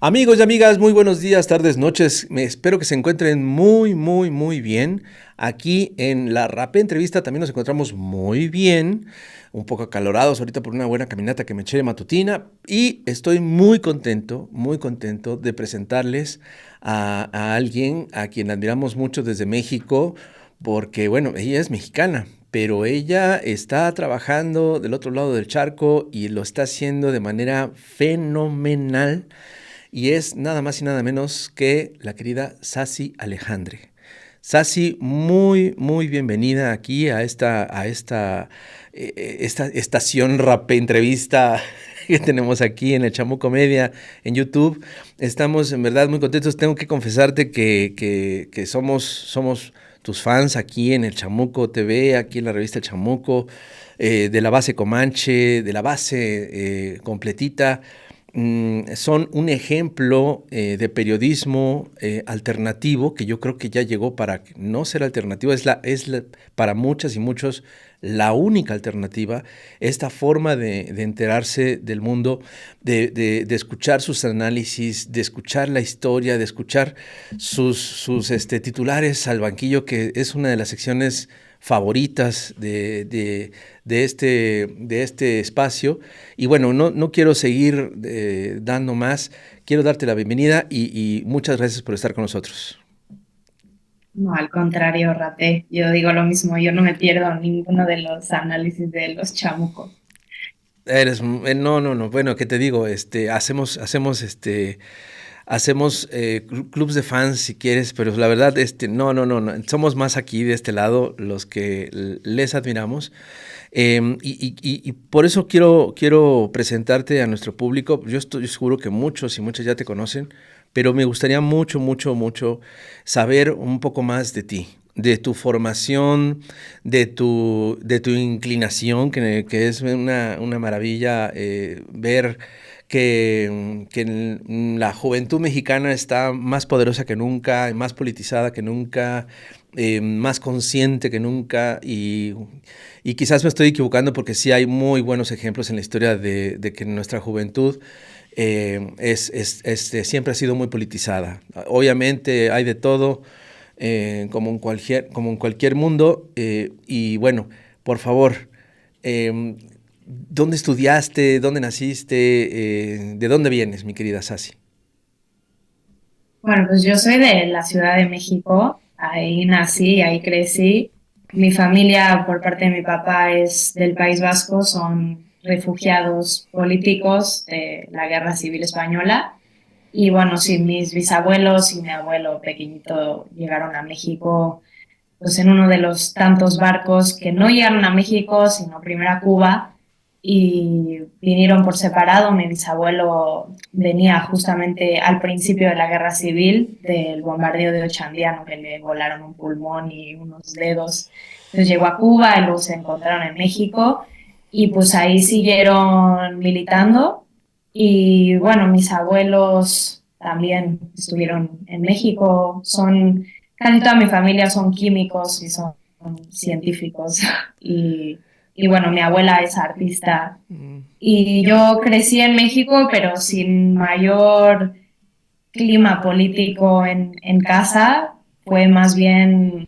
Amigos y amigas, muy buenos días, tardes, noches. Espero que se encuentren muy bien. Aquí en la Rapé Entrevista también nos encontramos muy bien, un poco acalorados ahorita por una buena caminata que me eché de matutina y estoy muy contento de presentarles a alguien a quien admiramos mucho desde México, porque bueno, ella es mexicana, pero ella está trabajando del otro lado del charco y lo está haciendo de manera fenomenal y es nada más y nada menos que la querida Sassi Alejandre. Sassi, muy bienvenida aquí esta estación rap entrevista que tenemos aquí en el Chamuco Media en YouTube. Estamos en verdad muy contentos. Tengo que confesarte que somos tus fans aquí en el Chamuco TV, aquí en la revista El Chamuco, de la base Comanche, de la base completita. Son un ejemplo de periodismo alternativo que yo creo que ya llegó para no ser alternativo, para muchas y muchos la única alternativa, esta forma de enterarse del mundo, de escuchar sus análisis, de escuchar la historia, de escuchar sus titulares al banquillo, que es una de las secciones favoritas de este espacio. Y bueno, no quiero seguir dando más, quiero darte la bienvenida y muchas gracias por estar con nosotros. No, al contrario, Rate. Yo digo lo mismo, yo no me pierdo ninguno de los análisis de los chamucos. No, bueno, ¿qué te digo? Hacemos clubs de fans si quieres, pero la verdad, no, somos más aquí de este lado los que les admiramos. Y por eso quiero presentarte a nuestro público. Yo estoy seguro que muchos y muchas ya te conocen, pero me gustaría mucho saber un poco más de ti, de tu formación, de tu inclinación, que es una maravilla ver que la juventud mexicana está más poderosa que nunca, más politizada que nunca, más consciente que nunca y quizás me estoy equivocando porque sí hay muy buenos ejemplos en la historia de que nuestra juventud siempre ha sido muy politizada. Obviamente hay de todo, como en cualquier mundo, y bueno, por favor, eh, ¿dónde estudiaste? ¿Dónde naciste? ¿De dónde vienes, mi querida Sassi? Bueno, pues yo soy de la Ciudad de México, ahí nací, ahí crecí. Mi familia, por parte de mi papá, es del País Vasco, son refugiados políticos de la Guerra Civil Española. Y bueno, sí, mis bisabuelos y mi abuelo pequeñito llegaron a México, pues en uno de los tantos barcos que no llegaron a México, sino primero a Cuba y vinieron por separado. Mi bisabuelo venía justamente al principio de la guerra civil, del bombardeo de Ochandiano, que le volaron un pulmón y unos dedos. Entonces llegó a Cuba y luego se encontraron en México y pues ahí siguieron militando. Y bueno, mis abuelos también estuvieron en México, son casi toda mi familia son químicos y son científicos. Y bueno, mi abuela es artista. Y yo crecí en México, pero sin mayor clima político en casa. Fue más bien,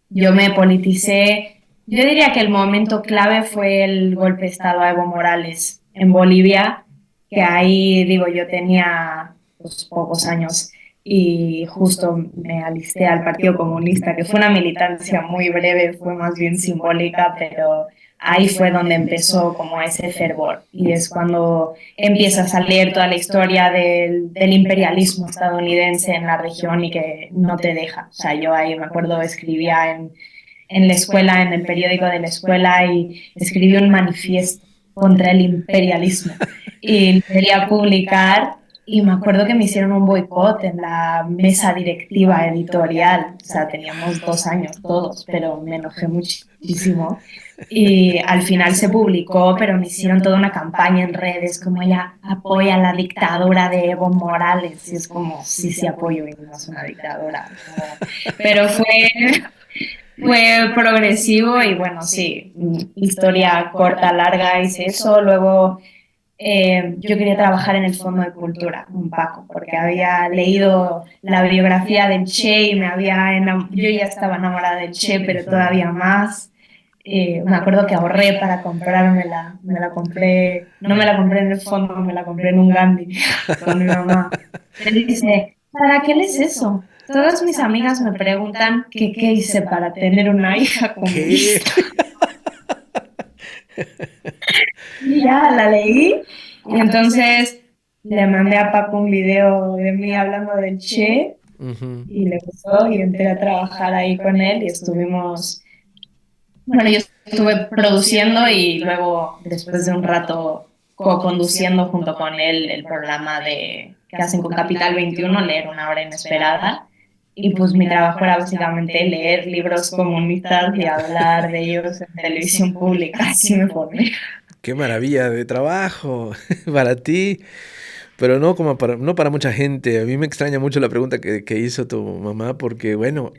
yo me politicé. Yo diría que el momento clave fue el golpe de Estado a Evo Morales en Bolivia, que ahí, digo, yo tenía pues, pocos años y justo me alisté al Partido Comunista, que fue una militancia muy breve, fue más bien simbólica, pero ahí fue donde empezó como ese fervor y es cuando empiezas a leer toda la historia del imperialismo estadounidense en la región y que no te deja. O sea, yo ahí me acuerdo escribía en la escuela, en el periódico de la escuela y escribí un manifiesto contra el imperialismo y lo quería publicar y me acuerdo que me hicieron un boicot en la mesa directiva editorial, o sea, teníamos 2 años todos, pero me enojé muchísimo y al final se publicó, pero me hicieron toda una campaña en redes como ella apoya la dictadura de Evo Morales y es como, sí, sí apoyo y no es una dictadura, no. Pero fue progresivo y bueno, sí, historia corta, larga, hice eso. Luego yo quería trabajar en el Fondo de Cultura, un Paco, porque había leído la biografía del Che y yo ya estaba enamorada del Che, pero todavía más. Me acuerdo que ahorré para comprármela, me la compré, no me la compré en el fondo, me la compré en un Gandhi con mi mamá. Me dice, ¿para qué lees eso? Todas mis amigas me preguntan que qué hice para tener una hija ¿Qué? comunista. Y ya la leí y entonces le mandé a Paco un video de mí hablando del Che Ujú. y le gustó y entré a trabajar ahí con él y estuvimos, bueno, yo estuve produciendo y luego después de un rato co-conduciendo junto con él el programa que hacen con Capital 21, Leer una hora inesperada. Y pues mi trabajo era básicamente leer libros comunistas y hablar de ellos en televisión pública, así me formé. Qué maravilla de trabajo para ti, pero no como no para mucha gente. A mí me extraña mucho la pregunta que hizo tu mamá, porque bueno,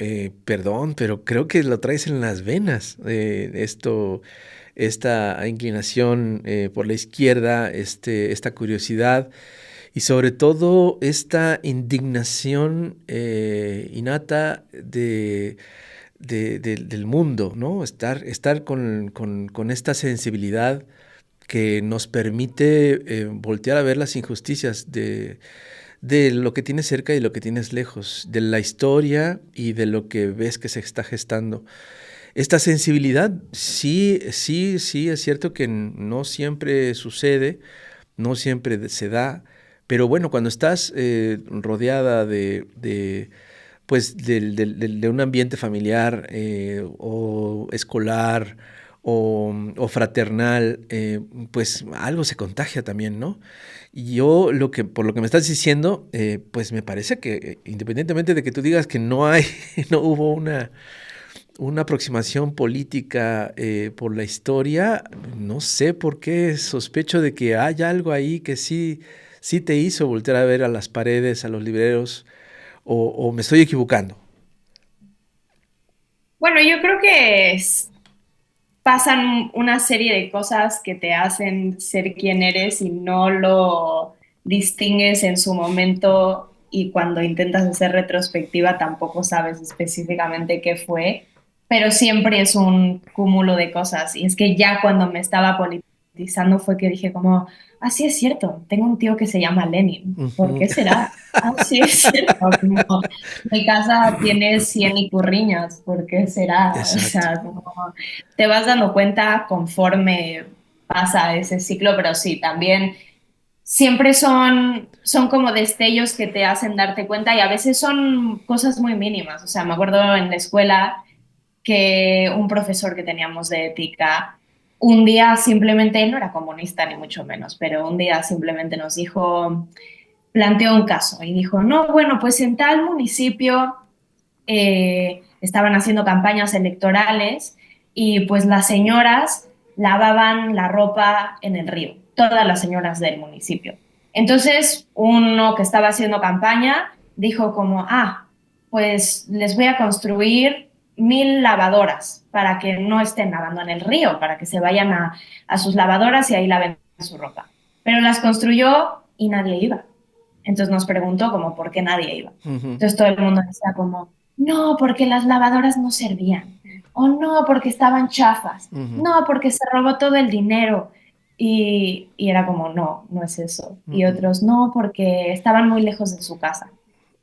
perdón, pero creo que lo traes en las venas. Esta inclinación por la izquierda, esta curiosidad y sobre todo esta indignación innata del mundo, ¿no? Estar con esta sensibilidad que nos permite voltear a ver las injusticias de lo que tienes cerca y lo que tienes lejos, de la historia y de lo que ves que se está gestando. Esta sensibilidad, sí, sí, sí, es cierto que no siempre sucede, no siempre se da, pero bueno, cuando estás rodeada pues de un ambiente familiar o escolar o fraternal, pues algo se contagia también, ¿no? Y yo por lo que me estás diciendo, pues me parece que independientemente de que tú digas que no hay, no hubo una aproximación política por la historia, no sé por qué sospecho de que hay algo ahí que sí, sí te hizo voltear a ver a las paredes, a los libreros, o me estoy equivocando. Bueno, yo creo que pasan una serie de cosas que te hacen ser quien eres y no lo distingues en su momento y cuando intentas hacer retrospectiva tampoco sabes específicamente qué fue, pero siempre es un cúmulo de cosas. Y es que ya cuando me estaba politizando fue que dije como, ah, sí es cierto, tengo un tío que se llama Lenin, ¿por Ujú. qué será? Ah, sí es cierto, como, mi casa tiene 100 icurriñas, ¿por qué será? O Exacto. sea, como te vas dando cuenta conforme pasa ese ciclo, pero sí, también siempre son como destellos que te hacen darte cuenta y a veces son cosas muy mínimas. O sea, me acuerdo en la escuela que un profesor que teníamos de ética, un día simplemente, él no era comunista ni mucho menos, pero un día simplemente nos dijo, planteó un caso y dijo, no, bueno, pues en tal municipio estaban haciendo campañas electorales y pues las señoras lavaban la ropa en el río, todas las señoras del municipio. Entonces, uno que estaba haciendo campaña dijo como, ah, pues les voy a construir 1,000 lavadoras para que no estén lavando en el río, para que se vayan a sus lavadoras y ahí laven su ropa. Pero las construyó y nadie iba. Entonces nos preguntó como por qué nadie iba. Ujú, Entonces todo el mundo decía como, no, porque las lavadoras no servían. O no, porque estaban chafas. ujú, No, porque se robó todo el dinero. Y era como, no, no es eso. Y ujú. otros, no, porque estaban muy lejos de su casa.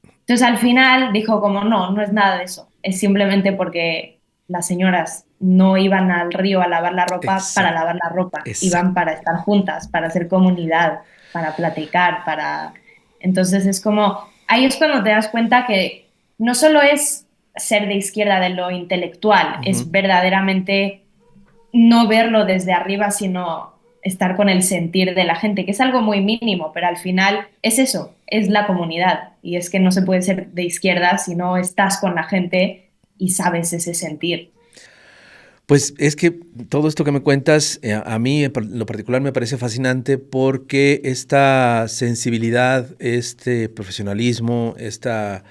Entonces al final dijo como, no, no es nada de eso. Es simplemente porque las señoras no iban al río a lavar la ropa para Exacto, lavar la ropa. Iban exacto. para estar juntas, para hacer comunidad, para platicar, para... Entonces es como, ahí es cuando te das cuenta que no solo es ser de izquierda de lo intelectual, Ujú. es verdaderamente no verlo desde arriba, sino estar con el sentir de la gente, que es algo muy mínimo, pero al final es eso, es la comunidad. Y es que no se puede ser de izquierda si no estás con la gente y sabes ese sentir. Pues es que todo esto que me cuentas, a mí en lo particular me parece fascinante porque esta sensibilidad, este profesionalismo, esta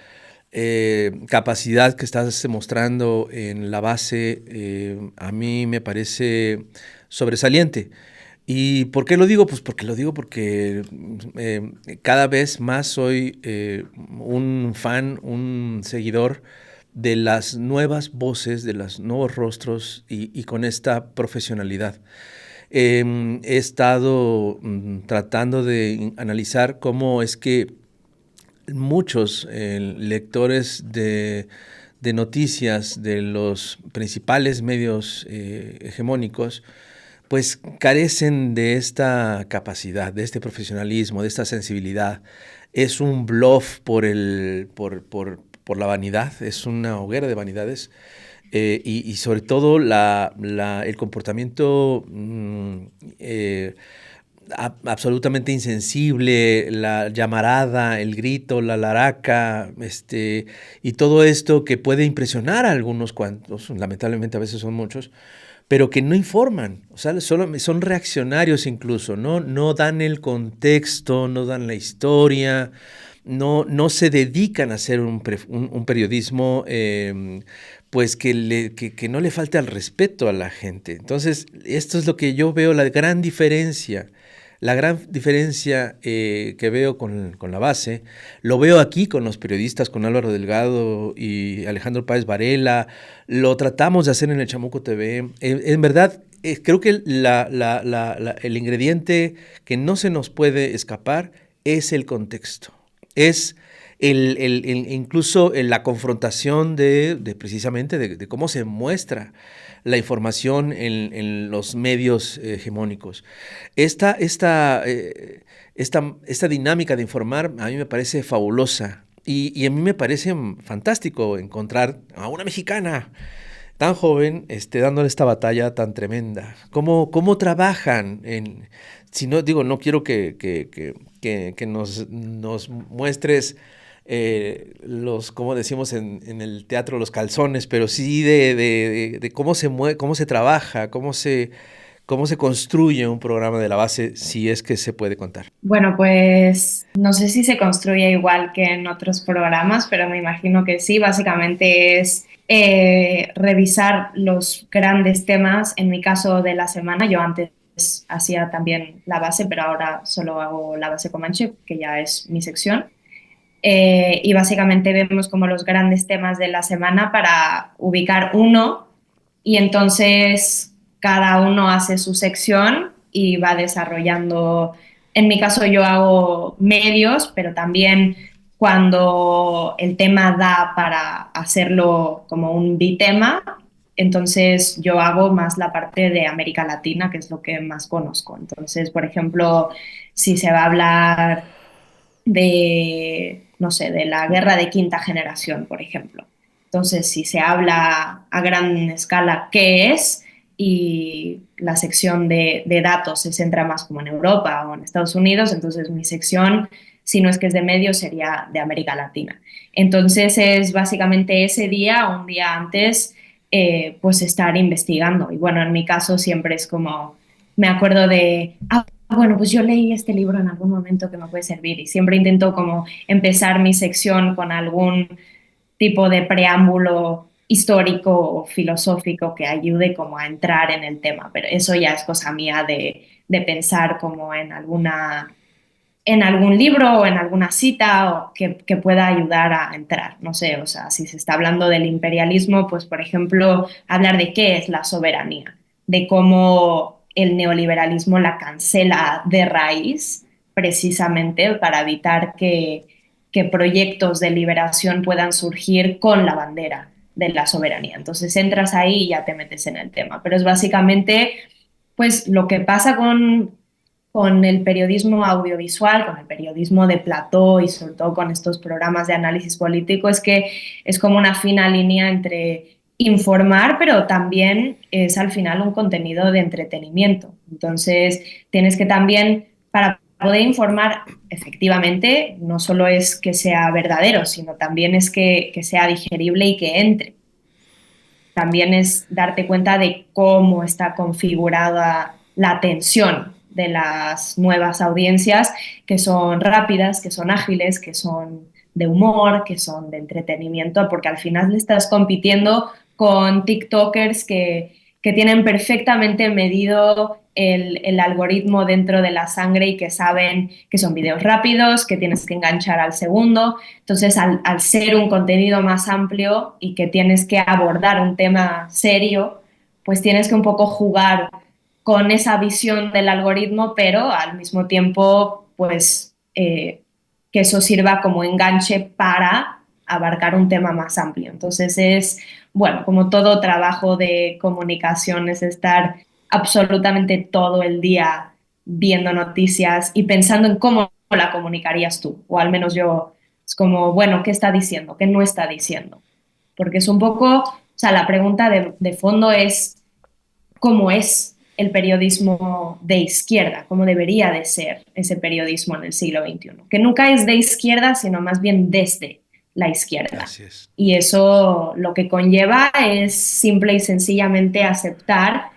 capacidad que estás mostrando en la base, a mí me parece sobresaliente. ¿Y por qué lo digo? Pues porque lo digo porque cada vez más soy un fan, un seguidor de las nuevas voces, de los nuevos rostros y con esta profesionalidad. He estado tratando de analizar cómo es que muchos lectores de noticias de los principales medios hegemónicos pues carecen de esta capacidad, de este profesionalismo, de esta sensibilidad. Es un bluff por la vanidad, es una hoguera de vanidades. Y sobre todo el comportamiento absolutamente insensible, la llamarada, el grito, la laraca, y todo esto que puede impresionar a algunos cuantos, lamentablemente a veces son muchos, pero que no informan, o sea, solo son reaccionarios incluso, no dan el contexto, no dan la historia, no se dedican a hacer un periodismo pues que no le falte al respeto a la gente. Entonces, esto es lo que yo veo, la gran diferencia que veo con la base, lo veo aquí con los periodistas, con Álvaro Delgado y Alejandro Páez Varela, lo tratamos de hacer en el Chamuco TV. En verdad, creo que el ingrediente que no se nos puede escapar es el contexto. Es incluso la confrontación precisamente de cómo se muestra la información en los medios hegemónicos. Esta, esta, esta dinámica de informar a mí me parece fabulosa y a mí me parece fantástico encontrar a una mexicana tan joven dándole esta batalla tan tremenda. ¿Cómo trabajan? Si no, digo, no quiero que nos muestres como decimos en el teatro, los calzones, pero sí de cómo se mueve, cómo se trabaja, cómo se construye un programa de la base, si es que se puede contar. Bueno, pues no sé si se construye igual que en otros programas, pero me imagino que sí. Básicamente es revisar los grandes temas, en mi caso de la semana. Yo antes hacía también la base, pero ahora solo hago la base Comanche, que ya es mi sección. Y básicamente vemos como los grandes temas de la semana para ubicar uno y entonces cada uno hace su sección y va desarrollando. En mi caso yo hago medios, pero también cuando el tema da para hacerlo como un bitema, entonces yo hago más la parte de América Latina, que es lo que más conozco. Entonces, por ejemplo, si se va a hablar de, no sé, de la guerra de quinta generación, por ejemplo. Entonces, si se habla a gran escala qué es y la sección de datos se centra más como en Europa o en Estados Unidos, entonces mi sección, si no es que es de medios, sería de América Latina. Entonces es básicamente ese día, un día antes, pues estar investigando. Y bueno, en mi caso siempre es como, me acuerdo de, bueno, pues yo leí este libro en algún momento que me puede servir y siempre intento como empezar mi sección con algún tipo de preámbulo histórico o filosófico que ayude como a entrar en el tema, pero eso ya es cosa mía de pensar como en algún libro o en alguna cita o que pueda ayudar a entrar. No sé, o sea, si se está hablando del imperialismo, pues por ejemplo, hablar de qué es la soberanía, de cómo el neoliberalismo la cancela de raíz precisamente para evitar que proyectos de liberación puedan surgir con la bandera de la soberanía. Entonces entras ahí y ya te metes en el tema, pero es básicamente pues lo que pasa con el periodismo audiovisual, con el periodismo de plató y sobre todo con estos programas de análisis político, es que es como una fina línea entre informar, pero también es al final un contenido de entretenimiento. Entonces, tienes que también, para poder informar efectivamente, no solo es que sea verdadero, sino también es que sea digerible y que entre. También es darte cuenta de cómo está configurada la atención de las nuevas audiencias, que son rápidas, que son ágiles, que son de humor, que son de entretenimiento, porque al final le estás compitiendo con TikTokers que tienen perfectamente medido el algoritmo dentro de la sangre y que saben que son videos rápidos, que tienes que enganchar al segundo. Entonces, al ser un contenido más amplio y que tienes que abordar un tema serio, pues tienes que un poco jugar con esa visión del algoritmo, pero al mismo tiempo, pues que eso sirva como enganche para abarcar un tema más amplio. Entonces es, bueno, como todo trabajo de comunicación, es estar absolutamente todo el día viendo noticias y pensando en cómo la comunicarías tú, o al menos yo, es como, bueno, ¿qué está diciendo? ¿Qué no está diciendo? Porque es un poco, o sea, la pregunta de fondo es cómo es el periodismo de izquierda, cómo debería de ser ese periodismo en el siglo XXI, que nunca es de izquierda, sino más bien desde la izquierda. Así es. Y eso lo que conlleva es simple y sencillamente aceptar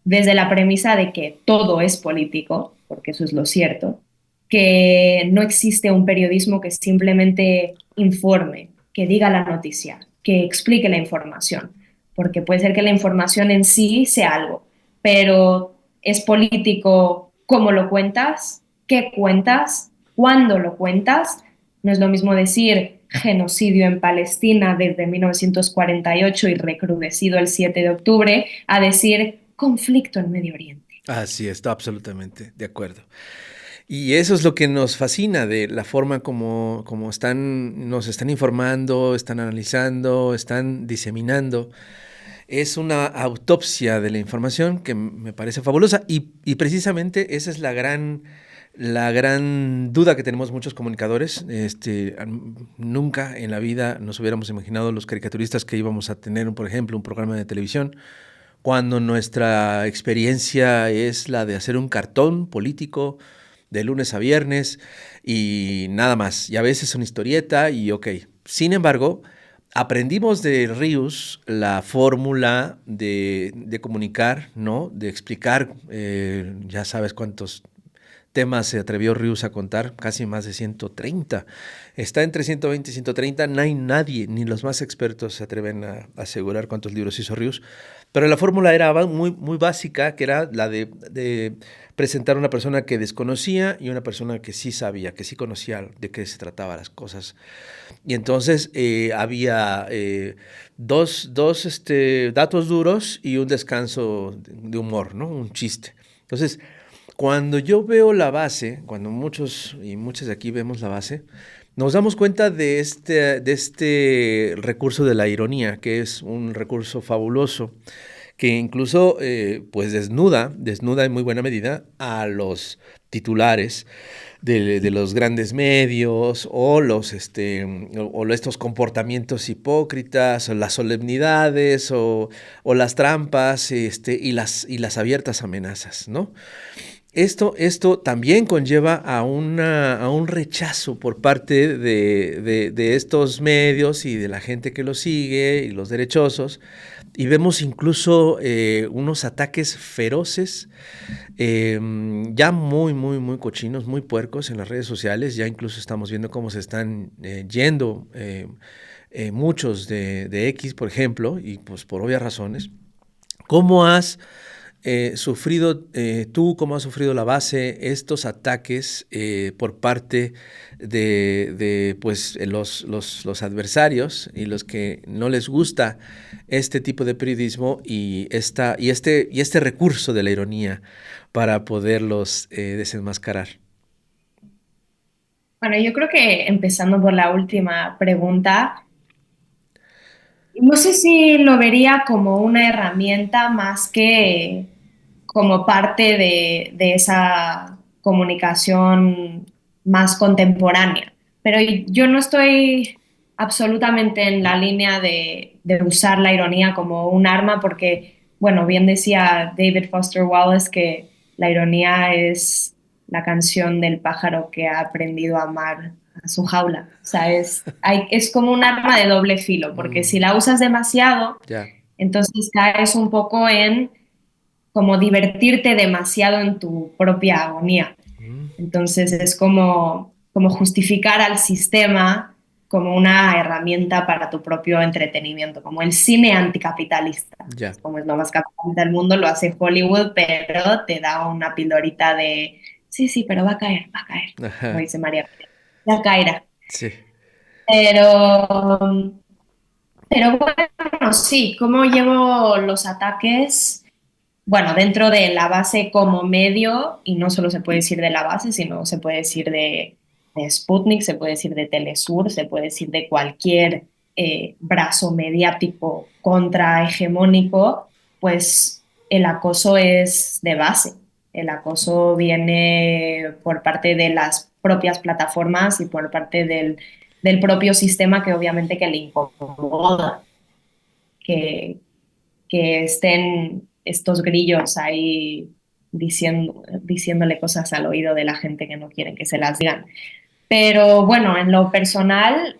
desde la premisa de que todo es político, porque eso es lo cierto, que no existe un periodismo que simplemente informe, que diga la noticia, que explique la información, porque puede ser que la información en sí sea algo, pero es político cómo lo cuentas, qué cuentas, cuándo lo cuentas. No es lo mismo decir genocidio en Palestina desde 1948 y recrudecido el 7 de octubre, a decir conflicto en Medio Oriente. Así es, estoy absolutamente de acuerdo. Y eso es lo que nos fascina de la forma como nos están informando, están analizando, están diseminando. Es una autopsia de la información que me parece fabulosa y precisamente esa es la gran duda que tenemos muchos comunicadores. Nunca en la vida nos hubiéramos imaginado los caricaturistas que íbamos a tener, por ejemplo, un programa de televisión cuando nuestra experiencia es la de hacer un cartón político de lunes a viernes y nada más. Y a veces una historieta y ok. Sin embargo, aprendimos de Rius la fórmula de comunicar, ¿no? De explicar, ya sabes cuántos temas se atrevió Rius a contar, casi más de 130. Está entre 120 y 130, no hay nadie, ni los más expertos se atreven a asegurar cuántos libros hizo Rius, pero la fórmula era muy básica, que era la de presentar una persona que desconocía y una persona que sí sabía, que sí conocía de qué se trataba las cosas. Y entonces había datos duros y un descanso de humor, ¿no? Un chiste. Entonces, cuando yo veo la base, cuando muchos y muchas de aquí vemos la base, nos damos cuenta de este recurso de la ironía, que es un recurso fabuloso, que incluso pues desnuda en muy buena medida a los titulares de los grandes medios o estos comportamientos hipócritas o las solemnidades o las trampas y las abiertas amenazas, ¿no? Esto también conlleva a un rechazo por parte de estos medios y de la gente que los sigue y los derechosos. Y vemos incluso unos ataques feroces, ya muy cochinos, muy puercos en las redes sociales. Ya incluso estamos viendo cómo se están yendo muchos de X, por ejemplo, y pues por obvias razones. ¿Cómo has sufrido tú, cómo has sufrido la base estos ataques por parte de pues, los adversarios y los que no les gusta este tipo de periodismo y este recurso de la ironía para poderlos desenmascarar? Bueno, yo creo que empezando por la última pregunta, no sé si lo vería como una herramienta más que como parte de esa comunicación más contemporánea. Pero yo no estoy absolutamente en la línea de usar la ironía como un arma porque, bueno, bien decía David Foster Wallace que la ironía es la canción del pájaro que ha aprendido a amar a su jaula. O sea, es como un arma de doble filo, porque si la usas demasiado, Ya. entonces caes un poco en como divertirte demasiado en tu propia agonía. Mm. Entonces es como justificar al sistema como una herramienta para tu propio entretenimiento, como el cine anticapitalista. Ya. Como es lo más capitalista del mundo, lo hace Hollywood, pero te da una pildorita de, sí, sí, pero va a caer, como Ajá. dice María, ya caerá. Sí. Pero, pero bueno, sí, ¿cómo llevo los ataques? Bueno, dentro de la base como medio, y no solo se puede decir de la base, sino se puede decir de Sputnik, se puede decir de Telesur, se puede decir de cualquier brazo mediático contrahegemónico, pues el acoso es de base. El acoso viene por parte de las propias plataformas y por parte del propio sistema que obviamente que le incomoda que, que estén estos grillos ahí diciéndole cosas al oído de la gente que no quieren que se las digan. Pero bueno, en lo personal,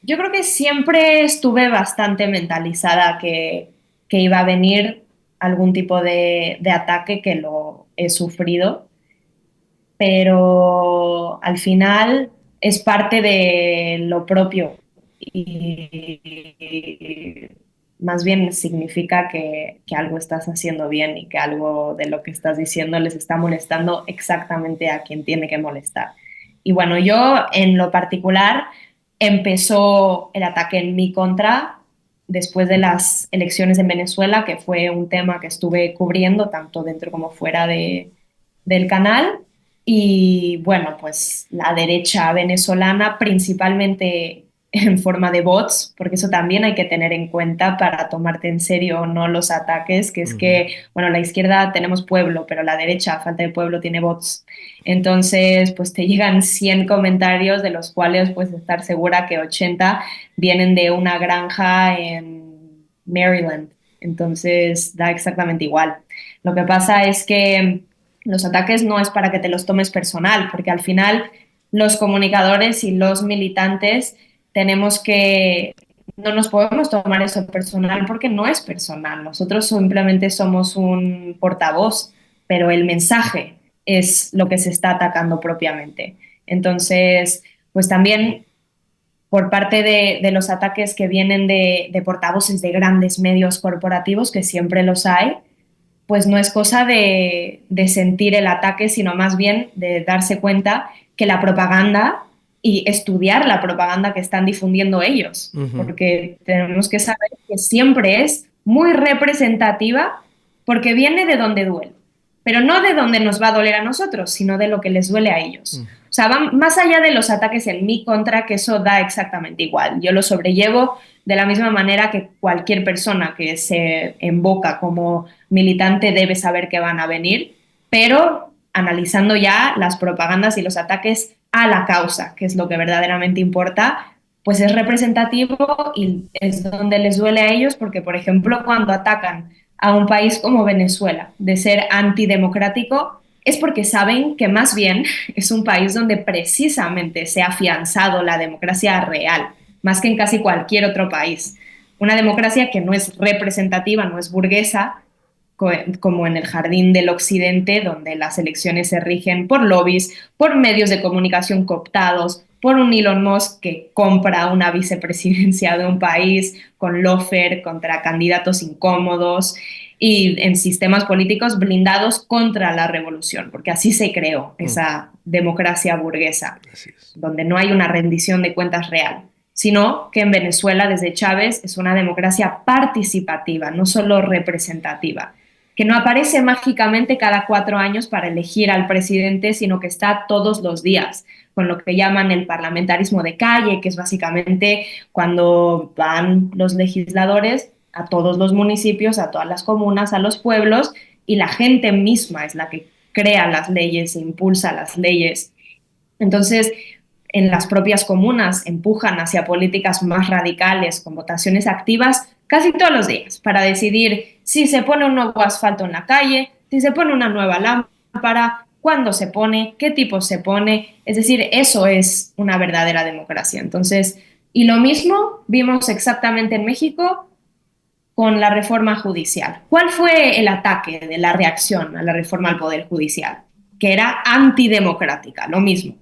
yo creo que siempre estuve bastante mentalizada que iba a venir algún tipo de ataque que lo he sufrido, pero al final es parte de lo propio y más bien significa que algo estás haciendo bien y que algo de lo que estás diciendo les está molestando exactamente a quien tiene que molestar. Y bueno, yo en lo particular empezó el ataque en mi contra después de las elecciones en Venezuela, que fue un tema que estuve cubriendo tanto dentro como fuera del canal. Y bueno, pues la derecha venezolana, principalmente en forma de bots, porque eso también hay que tener en cuenta para tomarte en serio o no los ataques, que es Ujú. que, bueno, la izquierda tenemos pueblo, pero la derecha, a falta de pueblo, tiene bots. Entonces, pues te llegan 100 comentarios, de los cuales puedes estar segura que 80 vienen de una granja en Maryland. Entonces, da exactamente igual. Lo que pasa es que los ataques no es para que te los tomes personal, porque al final los comunicadores y los militantes tenemos que, no nos podemos tomar eso personal porque no es personal. Nosotros simplemente somos un portavoz, pero el mensaje es lo que se está atacando propiamente. Entonces, pues también por parte de los ataques que vienen de portavoces de grandes medios corporativos, que siempre los hay, pues no es cosa de sentir el ataque, sino más bien de darse cuenta que la propaganda y estudiar la propaganda que están difundiendo ellos, Ujú. porque tenemos que saber que siempre es muy representativa porque viene de donde duele, pero no de donde nos va a doler a nosotros, sino de lo que les duele a ellos. O sea, va más allá de los ataques en mi contra, que eso da exactamente igual. Yo lo sobrellevo de la misma manera que cualquier persona que se invoca como militante debe saber que van a venir, pero analizando ya las propagandas y los ataques a la causa, que es lo que verdaderamente importa, pues es representativo y es donde les duele a ellos, porque, por ejemplo, cuando atacan a un país como Venezuela de ser antidemocrático, es porque saben que más bien es un país donde precisamente se ha afianzado la democracia real, más que en casi cualquier otro país. Una democracia que no es representativa, no es burguesa, como en el jardín del occidente, donde las elecciones se rigen por lobbies, por medios de comunicación cooptados, por un Elon Musk que compra una vicepresidencia de un país con lawfare contra candidatos incómodos y en sistemas políticos blindados contra la revolución, porque así se creó Mm. esa democracia burguesa, Así es. donde no hay una rendición de cuentas real, sino que en Venezuela desde Chávez es una democracia participativa, no solo representativa, que no aparece mágicamente cada 4 años para elegir al presidente, sino que está todos los días, con lo que llaman el parlamentarismo de calle, que es básicamente cuando van los legisladores a todos los municipios, a todas las comunas, a los pueblos, y la gente misma es la que crea las leyes e impulsa las leyes. Entonces, en las propias comunas empujan hacia políticas más radicales con votaciones activas casi todos los días para decidir si se pone un nuevo asfalto en la calle, si se pone una nueva lámpara, cuándo se pone, qué tipo se pone. Es decir, eso es una verdadera democracia. Entonces, y lo mismo vimos exactamente en México con la reforma judicial. ¿Cuál fue el ataque de la reacción a la reforma al Poder Judicial? Que era antidemocrática, lo mismo.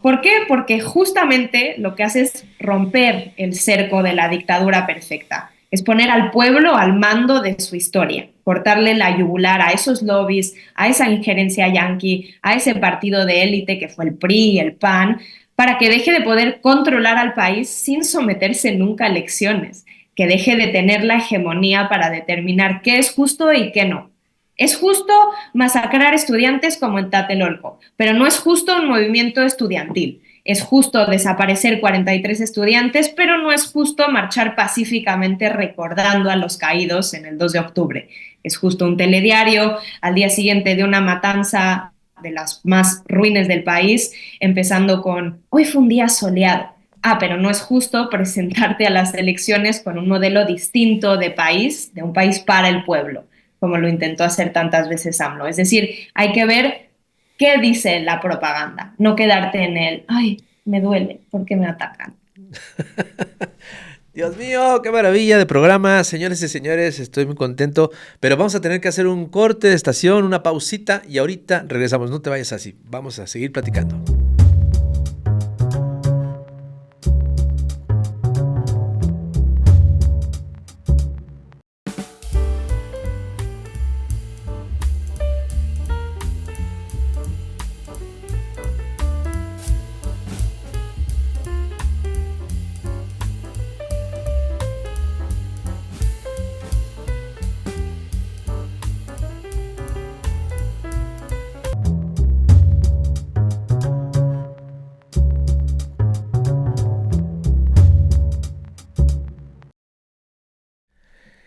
¿Por qué? Porque justamente lo que hace es romper el cerco de la dictadura perfecta. Es poner al pueblo al mando de su historia, cortarle la yugular a esos lobbies, a esa injerencia yanqui, a ese partido de élite que fue el PRI y el PAN, para que deje de poder controlar al país sin someterse nunca a elecciones, que deje de tener la hegemonía para determinar qué es justo y qué no. Es justo masacrar estudiantes como en Tlatelolco, pero no es justo un movimiento estudiantil. Es justo desaparecer 43 estudiantes, pero no es justo marchar pacíficamente recordando a los caídos en el 2 de octubre. Es justo un telediario al día siguiente de una matanza de las más ruines del país, empezando con, hoy fue un día soleado. Ah, pero no es justo presentarte a las elecciones con un modelo distinto de país, de un país para el pueblo, como lo intentó hacer tantas veces AMLO. Es decir, hay que ver qué dice la propaganda, no quedarte en el, ay, me duele porque me atacan. Dios mío, qué maravilla de programa, señores y señores, estoy muy contento, pero vamos a tener que hacer un corte de estación, una pausita y ahorita regresamos, no te vayas así, vamos a seguir platicando.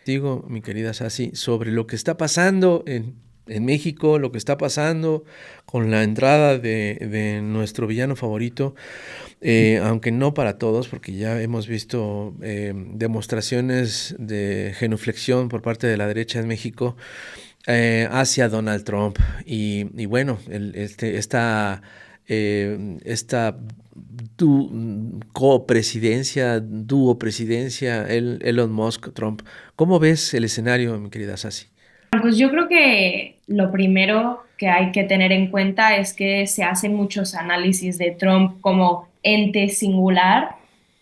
Digo, mi querida Sasi, sobre lo que está pasando en México, lo que está pasando con la entrada de nuestro villano favorito, aunque no para todos, porque ya hemos visto demostraciones de genuflexión por parte de la derecha en México hacia Donald Trump. Y bueno, esta copresidencia, duopresidencia, Elon Musk, Trump. ¿Cómo ves el escenario, mi querida Sasi? Pues yo creo que lo primero que hay que tener en cuenta es que se hacen muchos análisis de Trump como ente singular,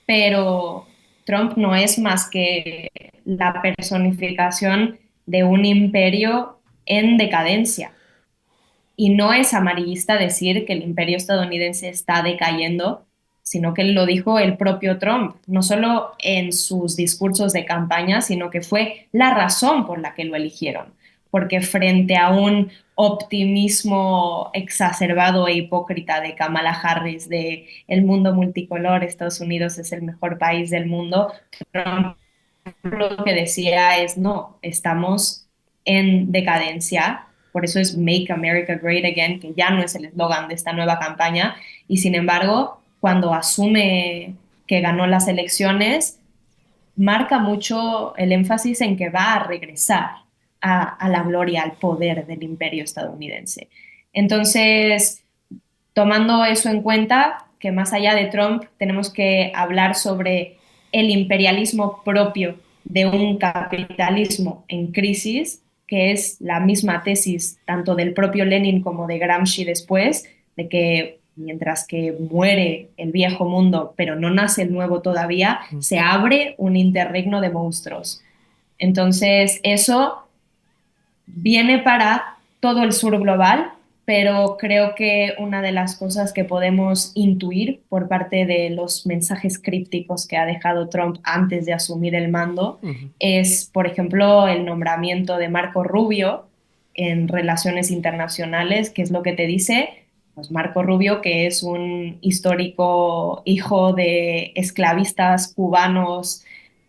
pero Trump no es más que la personificación de un imperio en decadencia. Y no es amarillista decir que el imperio estadounidense está decayendo, sino que lo dijo el propio Trump, no solo en sus discursos de campaña, sino que fue la razón por la que lo eligieron. Porque frente a un optimismo exacerbado e hipócrita de Kamala Harris, de el mundo multicolor, Estados Unidos es el mejor país del mundo, Trump lo que decía es, no, estamos en decadencia, por eso es Make America Great Again, que ya no es el eslogan de esta nueva campaña, y sin embargo, cuando asume que ganó las elecciones, marca mucho el énfasis en que va a regresar a la gloria, al poder del imperio estadounidense. Entonces, tomando eso en cuenta, que más allá de Trump tenemos que hablar sobre el imperialismo propio de un capitalismo en crisis, que es la misma tesis tanto del propio Lenin como de Gramsci después, de que mientras que muere el viejo mundo, pero no nace el nuevo todavía, se abre un interregno de monstruos. Entonces, eso viene para todo el sur global, pero creo que una de las cosas que podemos intuir por parte de los mensajes crípticos que ha dejado Trump antes de asumir el mando es, por ejemplo, el nombramiento de Marco Rubio en relaciones internacionales, que es lo que te dice. Pues Marco Rubio, que es un histórico hijo de esclavistas cubanos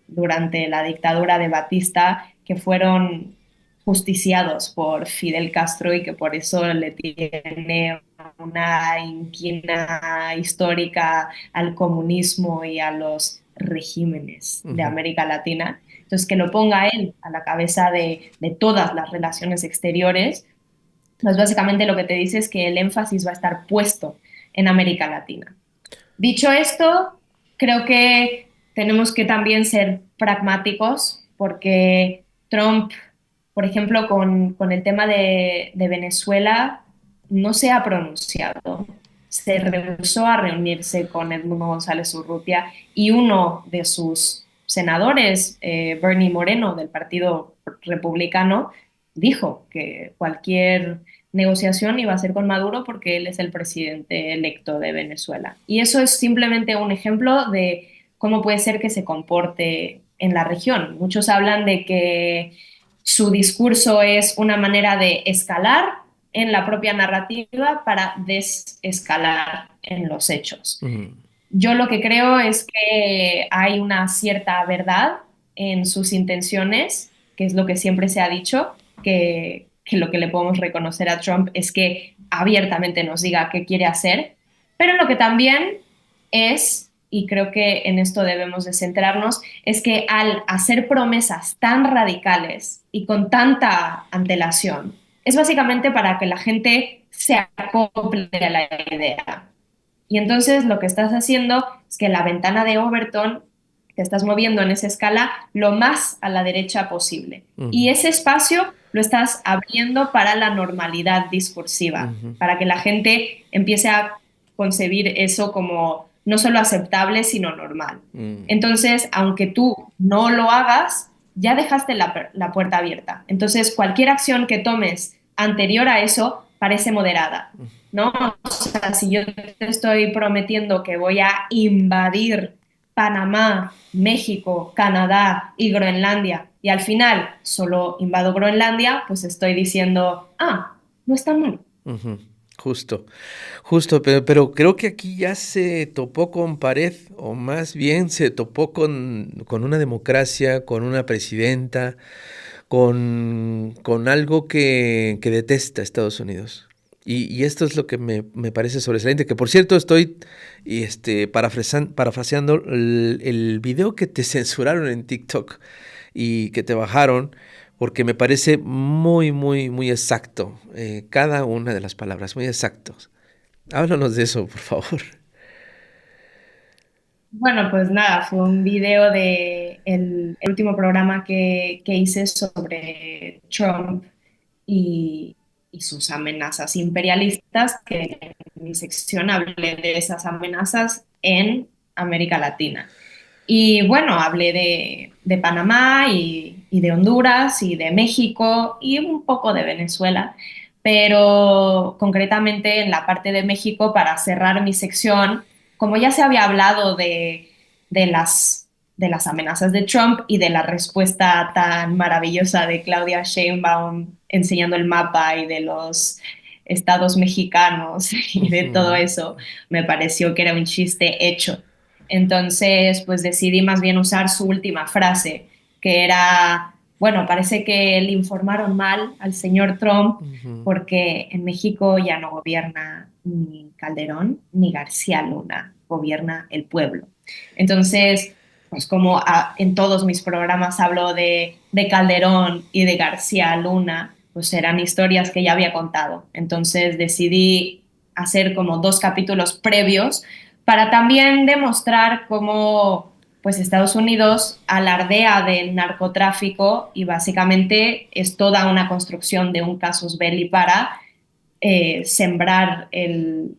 durante la dictadura de Batista, que fueron justiciados por Fidel Castro y que por eso le tiene una inquina histórica al comunismo y a los regímenes de América Latina. Entonces, que lo ponga él a la cabeza de todas las relaciones exteriores, pues básicamente lo que te dice es que el énfasis va a estar puesto en América Latina. Dicho esto, creo que tenemos que también ser pragmáticos porque Trump, por ejemplo, con el tema de Venezuela, no se ha pronunciado. se rehusó a reunirse con Edmundo González Urrutia y uno de sus senadores, Bernie Moreno, del Partido Republicano, dijo que cualquier negociación iba a ser con Maduro porque él es el presidente electo de Venezuela. Y eso es simplemente un ejemplo de cómo puede ser que se comporte en la región. Muchos hablan de que su discurso es una manera de escalar en la propia narrativa para desescalar en los hechos. Ujú. Yo lo que creo es que hay una cierta verdad en sus intenciones, que es lo que siempre se ha dicho, que lo que le podemos reconocer a Trump es que abiertamente nos diga qué quiere hacer, pero lo que también es, y creo que en esto debemos de centrarnos, es que al hacer promesas tan radicales y con tanta antelación, es básicamente para que la gente se acople a la idea. Y entonces lo que estás haciendo es que la ventana de Overton te estás moviendo en esa escala lo más a la derecha posible. Y Ujú. ese espacio lo estás abriendo para la normalidad discursiva, Ujú. para que la gente empiece a concebir eso como no solo aceptable, sino normal. Mm. Entonces, aunque tú no lo hagas, ya dejaste la puerta abierta. Entonces, cualquier acción que tomes anterior a eso parece moderada, ¿no? O sea, si yo te estoy prometiendo que voy a invadir Panamá, México, Canadá y Groenlandia, y al final solo invado Groenlandia, pues estoy diciendo, no es tan malo. Ujú. Justo, justo, pero creo que aquí ya se topó con pared, o más bien se topó con una democracia, con una presidenta, con algo que detesta Estados Unidos. Y esto es lo que me parece sobresaliente, que por cierto estoy parafraseando el video que te censuraron en TikTok y que te bajaron, porque me parece muy, muy, muy exacto, cada una de las palabras, muy exactos. Háblanos de eso, por favor. Bueno, pues nada, fue un video de el último programa que hice sobre Trump y, y sus amenazas imperialistas, que en mi sección hablé de esas amenazas en América Latina. Y bueno, hablé de Panamá y de Honduras y de México y un poco de Venezuela, pero concretamente en la parte de México, para cerrar mi sección, como ya se había hablado de de las amenazas de Trump y de la respuesta tan maravillosa de Claudia Sheinbaum enseñando el mapa y de los estados mexicanos y de todo Ujú. eso, me pareció que era un chiste hecho. Entonces, pues decidí más bien usar su última frase, que era, bueno, parece que le informaron mal al señor Trump Ujú. porque en México ya no gobierna ni Calderón ni García Luna, gobierna el pueblo. Entonces, pues como en todos mis programas hablo de Calderón y de García Luna, pues eran historias que ya había contado. Entonces decidí hacer como dos capítulos previos para también demostrar cómo pues Estados Unidos alardea del narcotráfico y básicamente es toda una construcción de un casus belli para sembrar el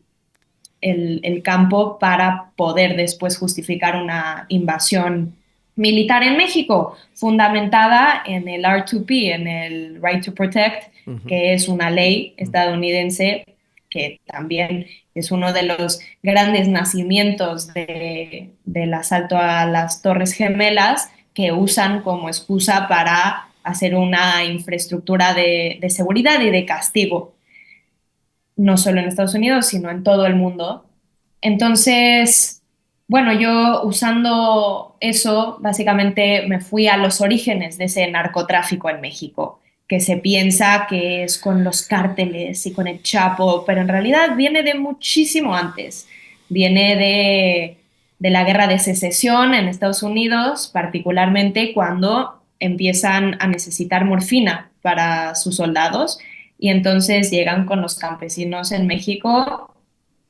campo para poder después justificar una invasión militar en México, fundamentada en el R2P, en el Right to Protect, Ujú. que es una ley estadounidense que también es uno de los grandes nacimientos del asalto a las Torres Gemelas, que usan como excusa para hacer una infraestructura de seguridad y de castigo, no solo en Estados Unidos, sino en todo el mundo. Entonces, bueno, yo usando eso, básicamente me fui a los orígenes de ese narcotráfico en México, que se piensa que es con los cárteles y con el Chapo, pero en realidad viene de muchísimo antes. Viene de la guerra de secesión en Estados Unidos, particularmente cuando empiezan a necesitar morfina para sus soldados y entonces llegan con los campesinos en México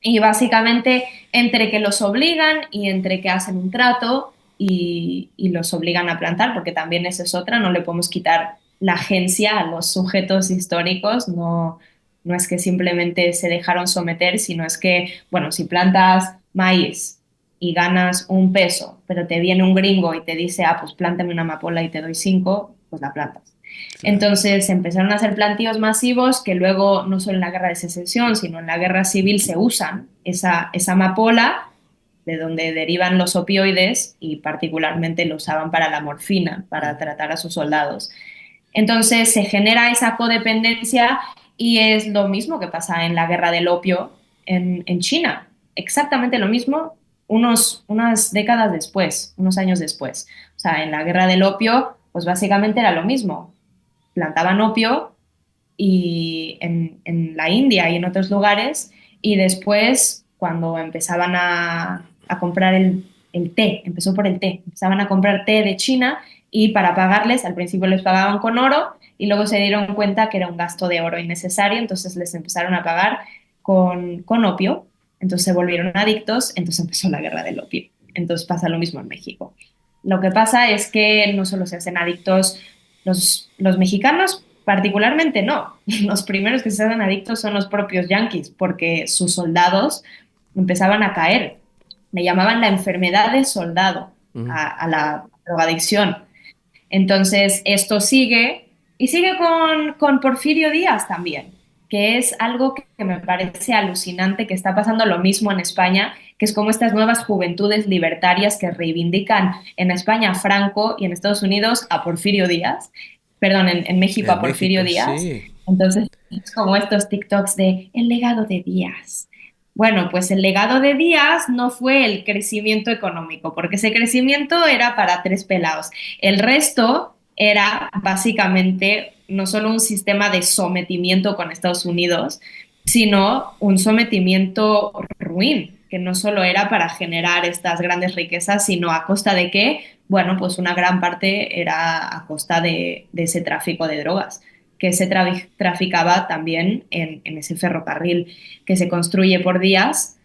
y básicamente entre que los obligan y entre que hacen un trato y los obligan a plantar, porque también esa es otra, no le podemos quitar la agencia a los sujetos históricos, no, No es que simplemente se dejaron someter, sino es que, bueno, si plantas maíz y ganas 1 peso, pero te viene un gringo y te dice, ah, pues plántame una amapola y te doy 5, pues la plantas. Claro. Entonces empezaron a hacer plantíos masivos que luego, no solo en la guerra de secesión, sino en la guerra civil se usan esa amapola, de donde derivan los opioides y particularmente lo usaban para la morfina, para tratar a sus soldados. Entonces se genera esa codependencia y es lo mismo que pasa en la guerra del opio en China. Exactamente lo mismo unas décadas después, unos años después. O sea, en la guerra del opio, pues básicamente era lo mismo. Plantaban opio y en la India y en otros lugares y después cuando empezaban a comprar el té, empezó por el té, empezaban a comprar té de China y para pagarles, al principio les pagaban con oro y luego se dieron cuenta que era un gasto de oro innecesario, entonces les empezaron a pagar con opio, entonces se volvieron adictos, entonces empezó la guerra del opio. Entonces pasa lo mismo en México. Lo que pasa es que no solo se hacen adictos los mexicanos, particularmente no. Los primeros que se hacen adictos son los propios yanquis, porque sus soldados empezaban a caer. Le llamaban la enfermedad de soldado Ujú. a la drogadicción. Entonces, esto sigue y sigue con Porfirio Díaz también, que es algo que me parece alucinante, que está pasando lo mismo en España, que es como estas nuevas juventudes libertarias que reivindican en España a Franco y en Estados Unidos a Porfirio Díaz, perdón, en México a En Porfirio México, Díaz. sí. Entonces, es como estos TikToks de el legado de Díaz. Bueno, pues el legado de Díaz no fue el crecimiento económico, porque ese crecimiento era para tres pelados. El resto era básicamente no solo un sistema de sometimiento con Estados Unidos, sino un sometimiento ruin, que no solo era para generar estas grandes riquezas, sino a costa de qué, bueno, pues una gran parte era a costa de ese tráfico de drogas, que se traficaba también en ese ferrocarril que se construye por días,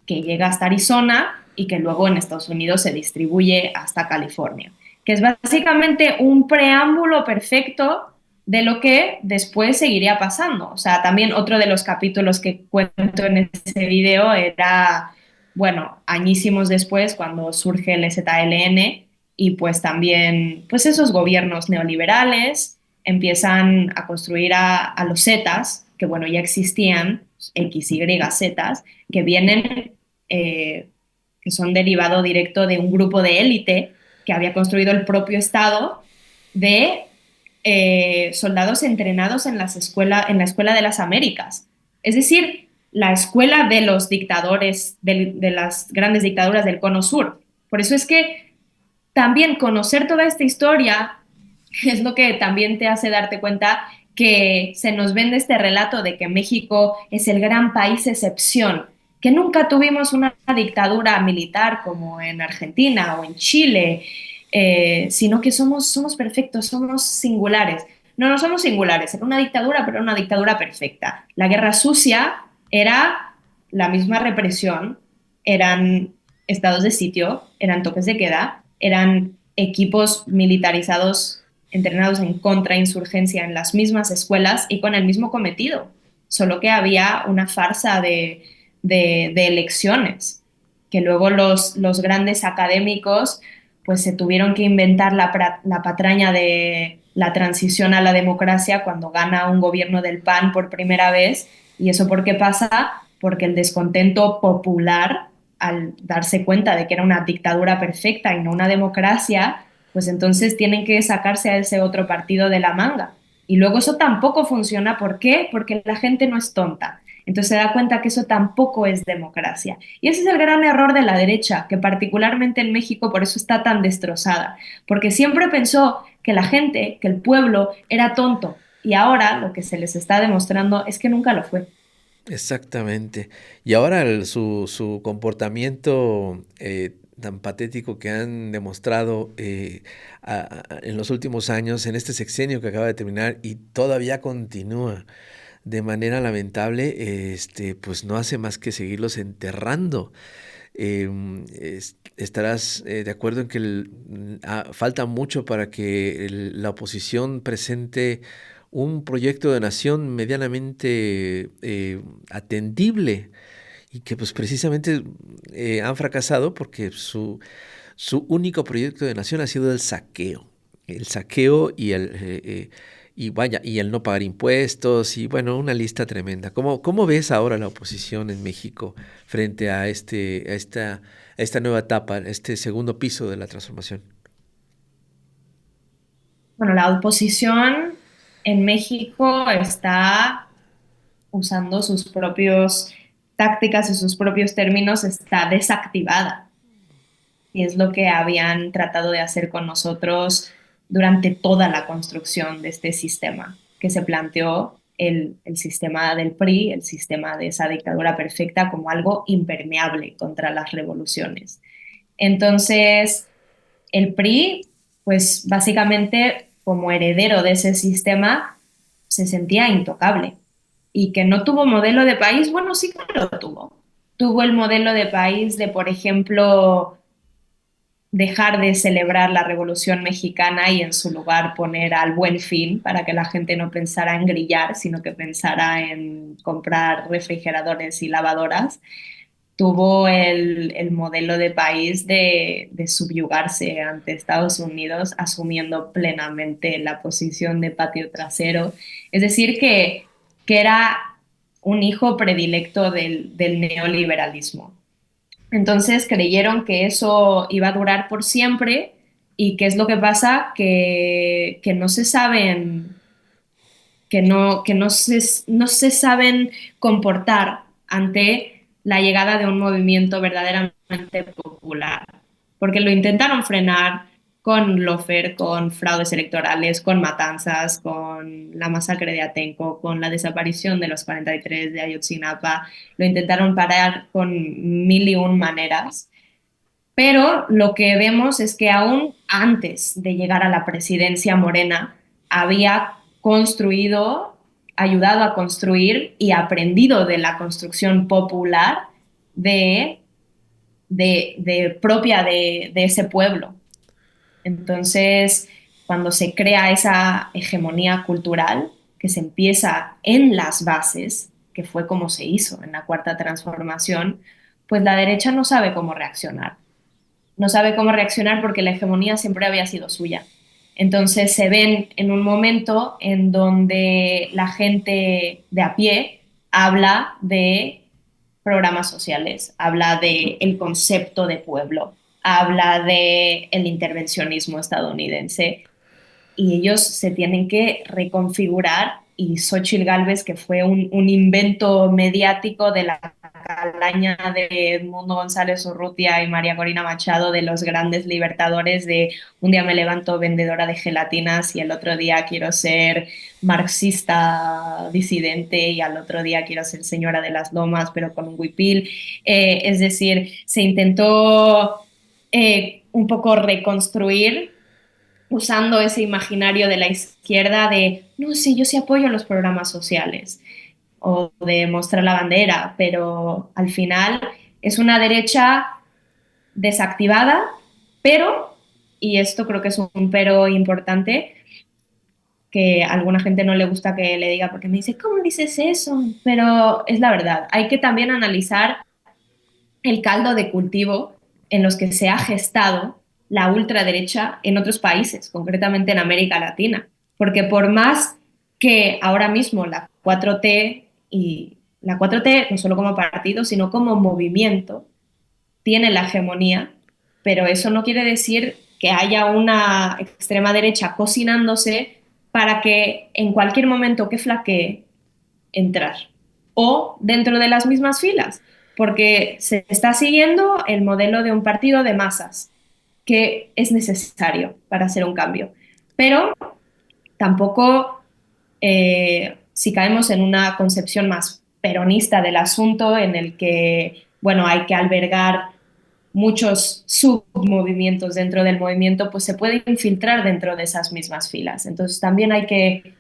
que llega hasta Arizona y que luego en Estados Unidos se distribuye hasta California, que es básicamente un preámbulo perfecto de lo que después seguiría pasando. O sea, también otro de los capítulos que cuento en ese video era, bueno, añísimos después, cuando surge el ZLN y pues también, pues esos gobiernos neoliberales empiezan a construir a los Zetas, que bueno, ya existían, X, Y, Zetas, que vienen, que son derivado directo de un grupo de élite que había construido el propio Estado de soldados entrenados en la Escuela de las Américas. Es decir, la escuela de los dictadores, de las grandes dictaduras del Cono Sur. Por eso es que también conocer toda esta historia es lo que también te hace darte cuenta que se nos vende este relato de que México es el gran país excepción, que nunca tuvimos una dictadura militar como en Argentina o en Chile, sino que somos perfectos, somos singulares. No, no somos singulares, era una dictadura, pero era una dictadura perfecta. La guerra sucia era la misma represión, eran estados de sitio, eran toques de queda, eran equipos militarizados entrenados en contrainsurgencia en las mismas escuelas y con el mismo cometido, solo que había una farsa de elecciones, que luego los grandes académicos pues se tuvieron que inventar la patraña de la transición a la democracia cuando gana un gobierno del PAN por primera vez. ¿Y eso por qué pasa? Porque el descontento popular, al darse cuenta de que era una dictadura perfecta y no una democracia, pues entonces tienen que sacarse a ese otro partido de la manga. Y luego eso tampoco funciona. ¿Por qué? Porque la gente no es tonta. Entonces se da cuenta que eso tampoco es democracia. Y ese es el gran error de la derecha, que particularmente en México por eso está tan destrozada, porque siempre pensó que la gente, que el pueblo era tonto, y ahora lo que se les está demostrando es que nunca lo fue. Exactamente. Y ahora su comportamiento tan patético que han demostrado en los últimos años, en este sexenio que acaba de terminar y todavía continúa de manera lamentable, pues no hace más que seguirlos enterrando. Estarás de acuerdo en que falta mucho para que la oposición presente un proyecto de nación medianamente atendible y que pues precisamente han fracasado porque su único proyecto de nación ha sido el saqueo y vaya, y el no pagar impuestos y bueno, una lista tremenda. ¿Cómo ves ahora la oposición en México frente a esta nueva etapa, este segundo piso de la transformación? Bueno, la oposición en México está usando sus propios tácticas y sus propios términos, está desactivada. Y es lo que habían tratado de hacer con nosotros durante toda la construcción de este sistema, que se planteó el sistema del PRI, el sistema de esa dictadura perfecta, como algo impermeable contra las revoluciones. Entonces, el PRI, pues básicamente como heredero de ese sistema, se sentía intocable y que no tuvo modelo de país, bueno, sí que lo tuvo. Tuvo el modelo de país de, por ejemplo, dejar de celebrar la Revolución Mexicana y en su lugar poner al Buen Fin para que la gente no pensara en grillar, sino que pensara en comprar refrigeradores y lavadoras. Tuvo el modelo de país de subyugarse ante Estados Unidos, asumiendo plenamente la posición de patio trasero. Es decir, que era un hijo predilecto del neoliberalismo. Entonces creyeron que eso iba a durar por siempre y ¿qué es lo que pasa? Que no se saben, no se saben comportar ante la llegada de un movimiento verdaderamente popular, porque lo intentaron frenar con lofer, con fraudes electorales, con matanzas, con la masacre de Atenco, con la desaparición de los 43 de Ayotzinapa, lo intentaron parar con mil y un maneras, pero lo que vemos es que aún antes de llegar a la presidencia Morena, había construido, ayudado a construir y aprendido de la construcción popular de, propia de ese pueblo. Entonces, cuando se crea esa hegemonía cultural que se empieza en las bases, que fue como se hizo en la Cuarta Transformación, pues la derecha no sabe cómo reaccionar. No sabe cómo reaccionar porque la hegemonía siempre había sido suya. Entonces se ven en un momento en donde la gente de a pie habla de programas sociales, habla de el concepto de pueblo, habla de el intervencionismo estadounidense y ellos se tienen que reconfigurar y Xochitl Gálvez, que fue un invento mediático de la calaña de Edmundo González Urrutia y María Corina Machado, de los grandes libertadores de un día me levanto vendedora de gelatinas y el otro día quiero ser marxista disidente y al otro día quiero ser señora de las lomas pero con un huipil. Es decir, se intentó un poco reconstruir usando ese imaginario de la izquierda de, no, sí, yo sí apoyo los programas sociales o de mostrar la bandera, pero al final es una derecha desactivada, pero, y esto creo que es un pero importante, que a alguna gente no le gusta que le diga porque me dice, ¿cómo dices eso? Pero es la verdad, hay que también analizar el caldo de cultivo en los que se ha gestado la ultraderecha en otros países, concretamente en América Latina. Porque por más que ahora mismo la 4T y la 4T, no solo como partido, sino como movimiento, tiene la hegemonía, pero eso no quiere decir que haya una extrema derecha cocinándose para que en cualquier momento que flaquee entrar o dentro de las mismas filas, porque se está siguiendo el modelo de un partido de masas que es necesario para hacer un cambio. Pero tampoco, si caemos en una concepción más peronista del asunto, en el que, bueno, hay que albergar muchos submovimientos dentro del movimiento, pues se puede infiltrar dentro de esas mismas filas. Entonces también hay que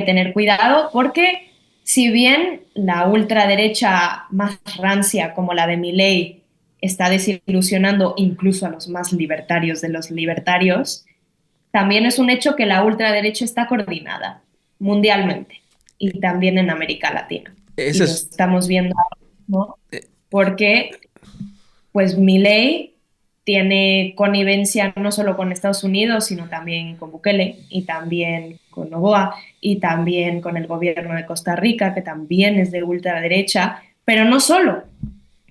tener cuidado porque si bien la ultraderecha más rancia como la de Milei está desilusionando incluso a los más libertarios de los libertarios, también es un hecho que la ultraderecha está coordinada mundialmente y también en América Latina. Y Esa lo es, estamos viendo ahora mismo porque pues Milei tiene connivencia no solo con Estados Unidos, sino también con Bukele y también con Noboa y también con el gobierno de Costa Rica, que también es de ultraderecha, pero no solo.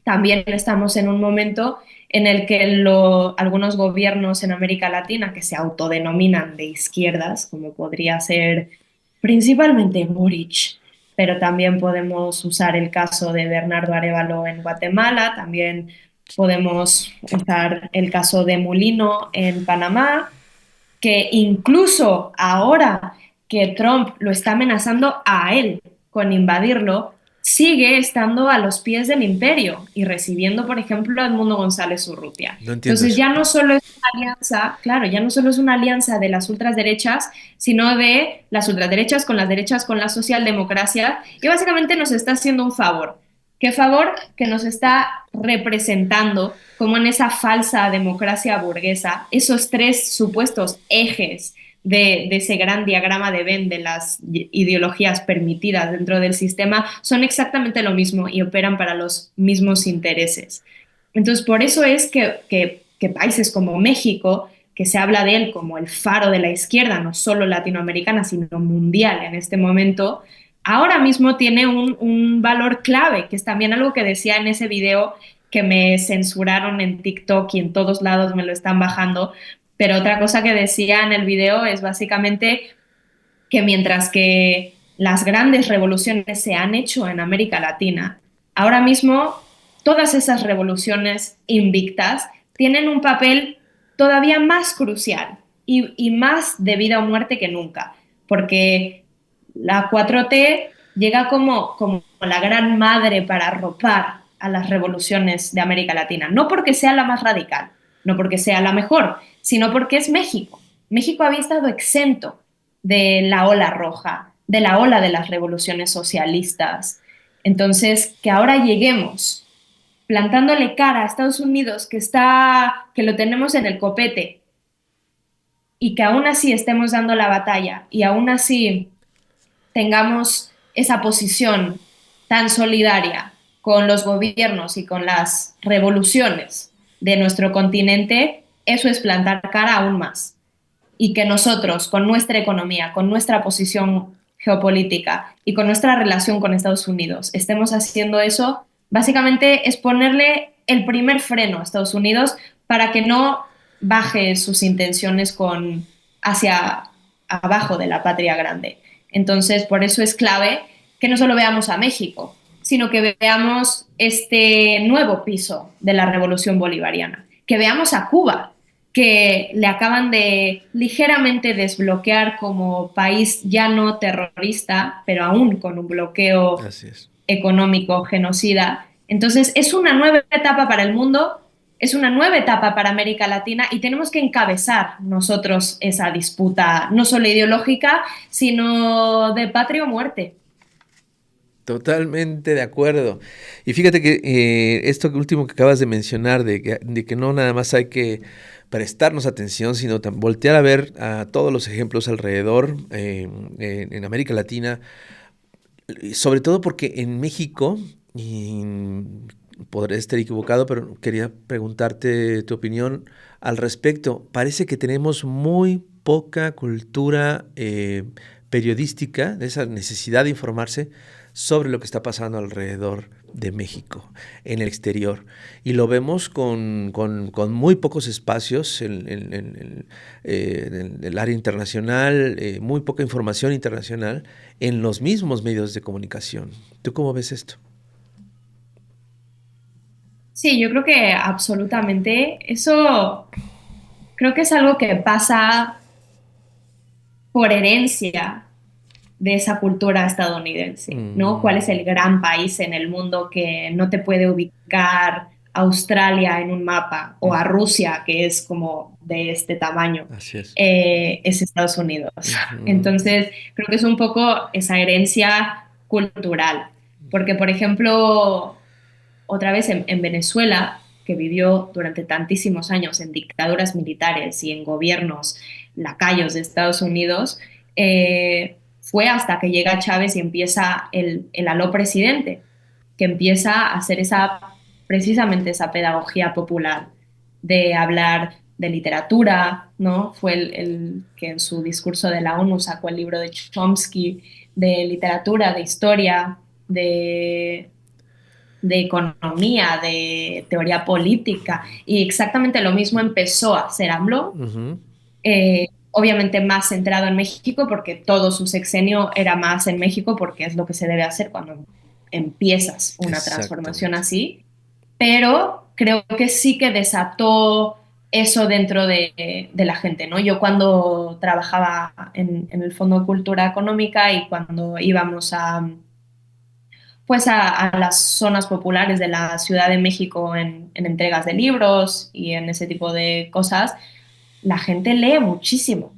También estamos en un momento en el que algunos gobiernos en América Latina que se autodenominan de izquierdas, como podría ser principalmente Boric, pero también podemos usar el caso de Bernardo Arévalo en Guatemala, también podemos usar el caso de Mulino en Panamá, que incluso ahora que Trump lo está amenazando a él con invadirlo, sigue estando a los pies del imperio y recibiendo, por ejemplo, a Edmundo González Urrutia. no entiendo Entonces eso. ya no solo es una alianza, claro, ya no solo es una alianza de las ultraderechas, sino de las ultraderechas con las derechas, con la socialdemocracia, y básicamente nos está haciendo un favor. ¿Qué favor? Que nos está representando como en esa falsa democracia burguesa, esos tres supuestos ejes de ese gran diagrama de Venn de las ideologías permitidas dentro del sistema son exactamente lo mismo y operan para los mismos intereses. Entonces, por eso es que países como México, que se habla de él como el faro de la izquierda, no solo latinoamericana, sino mundial en este momento, ahora mismo tiene un valor clave, que es también algo que decía en ese video que me censuraron en TikTok y en todos lados me lo están bajando, pero otra cosa que decía en el video es básicamente que mientras que las grandes revoluciones se han hecho en América Latina, ahora mismo todas esas revoluciones invictas tienen un papel todavía más crucial y más de vida o muerte que nunca, porque la 4T llega como la gran madre para arropar a las revoluciones de América Latina, no porque sea la más radical, no porque sea la mejor, sino porque es México. México había estado exento de la ola roja, de la ola de las revoluciones socialistas. Entonces, que ahora lleguemos plantándole cara a Estados Unidos, que lo tenemos en el copete, y que aún así estemos dando la batalla, y aún así tengamos esa posición tan solidaria con los gobiernos y con las revoluciones de nuestro continente, eso es plantar cara aún más y que nosotros, con nuestra economía, con nuestra posición geopolítica y con nuestra relación con Estados Unidos, estemos haciendo eso, básicamente es ponerle el primer freno a Estados Unidos para que no baje sus intenciones hacia abajo de la patria grande. Entonces, por eso es clave que no solo veamos a México, sino que veamos este nuevo piso de la revolución bolivariana, que veamos a Cuba, que le acaban de ligeramente desbloquear como país ya no terrorista, pero aún con un bloqueo Así es. económico genocida. Entonces, es una nueva etapa para el mundo, es una nueva etapa para América Latina y tenemos que encabezar nosotros esa disputa, no solo ideológica, sino de patria o muerte. Totalmente de acuerdo. Y fíjate que esto último que acabas de mencionar, de que no nada más hay que prestarnos atención, sino voltear a ver a todos los ejemplos alrededor en América Latina, y sobre todo porque en México, y podré estar equivocado, pero quería preguntarte tu opinión al respecto. Parece que tenemos muy poca cultura periodística, de esa necesidad de informarse sobre lo que está pasando alrededor de México, en el exterior. Y lo vemos con muy pocos espacios en el área internacional, muy poca información internacional en los mismos medios de comunicación. ¿Tú cómo ves esto? Sí, yo creo que absolutamente. Eso creo que es algo que pasa por herencia de esa cultura estadounidense, ¿no? ¿Cuál es Mm, el gran país en el mundo que no te puede ubicar a Australia en un mapa o a mm, Rusia, que es como de este tamaño? así es. Es Estados Unidos. Ujú, Entonces, creo que es un poco esa herencia cultural, porque, por ejemplo, otra vez en Venezuela, que vivió durante tantísimos años en dictaduras militares y en gobiernos lacayos de Estados Unidos, fue hasta que llega Chávez y empieza el aló presidente, que empieza a hacer precisamente esa pedagogía popular de hablar de literatura, ¿no? Fue el que en su discurso de la ONU sacó el libro de Chomsky, de literatura, de historia, de economía, de teoría política, y exactamente lo mismo empezó a hacer AMLO, Ujú. Obviamente más centrado en México, porque todo su sexenio era más en México, porque es lo que se debe hacer cuando empiezas una transformación Exactamente. así, pero creo que sí que desató eso dentro de la gente, ¿no? Yo cuando trabajaba en el Fondo de Cultura Económica y cuando íbamos pues a las zonas populares de la Ciudad de México en entregas de libros y en ese tipo de cosas, la gente lee muchísimo.